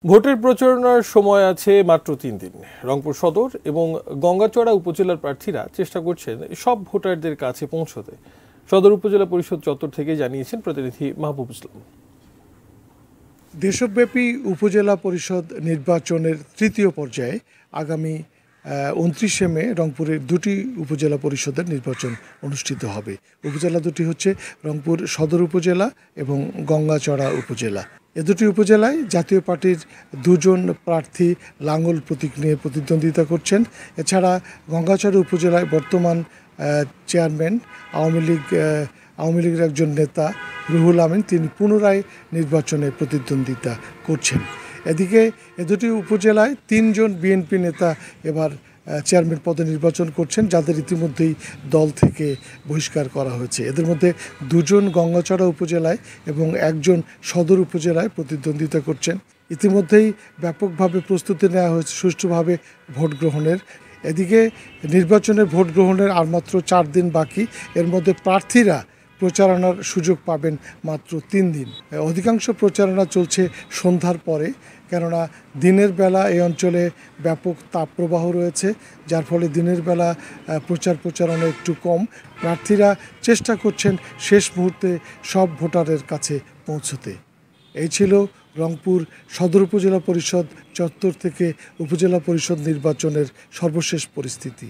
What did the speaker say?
ভোটের প্রচারণার সময় আছে মাত্র ৩ দিন। রংপুর সদর এবং গঙ্গাচড়া উপজেলার প্রার্থীরা চেষ্টা করছেন সব ভোটারদের কাছে পৌঁছতে। সদর উপজেলা পরিষদ চত্বর থেকে জানিয়েছেন প্রতিনিধি মাহবুব ইসলাম। দেশব্যাপী উপজেলা পরিষদ নির্বাচনের তৃতীয় পর্যায়ে আগামী ২৯শে মে রংপুরের দুটি উপজেলা পরিষদের নির্বাচন অনুষ্ঠিত হবে। উপজেলা দুটি হচ্ছে রংপুর সদর উপজেলা এবং গঙ্গাচড়া উপজেলা। এ দুটি উপজেলায় জাতীয় পার্টির দুজন প্রার্থী লাঙ্গল প্রতীক নিয়ে প্রতিদ্বন্দ্বিতা করছেন। এছাড়া গঙ্গাচড়া উপজেলায় বর্তমান চেয়ারম্যান আওয়ামী লীগের একজন নেতা রুহুল আমিন, তিনি পুনরায় নির্বাচনে প্রতিদ্বন্দ্বিতা করছেন। এদিকে এ দুটি উপজেলায় ৩ জন বিএনপি নেতা এবার চেয়ারম্যান পদে নির্বাচন করছেন, যাদের ইতিমধ্যেই দল থেকে বহিষ্কার করা হয়েছে। এদের মধ্যে ২ জন গঙ্গাচড়া উপজেলায় এবং ১ জন সদর উপজেলায় প্রতিদ্বন্দ্বিতা করছেন। ইতিমধ্যেই ব্যাপকভাবে প্রস্তুতি নেওয়া হয়েছে সুষ্ঠুভাবে ভোট গ্রহণের। এদিকে নির্বাচনের ভোট গ্রহণের আর মাত্র ৪ দিন বাকি। এর মধ্যে প্রার্থীরা প্রচারণার সুযোগ পাবেন মাত্র ৩ দিন। অধিকাংশ প্রচারণা চলছে সন্ধ্যার পরে, কেননা দিনের বেলা এই অঞ্চলে ব্যাপক তাপপ্রবাহ রয়েছে, যার ফলে দিনের বেলা প্রচারণা একটু কম। প্রার্থীরা চেষ্টা করছেন শেষ মুহূর্তে সব ভোটারের কাছে পৌঁছতে। এই ছিল রংপুর সদর উপজেলা পরিষদ চত্বর থেকে উপজেলা পরিষদ নির্বাচনের সর্বশেষ পরিস্থিতি।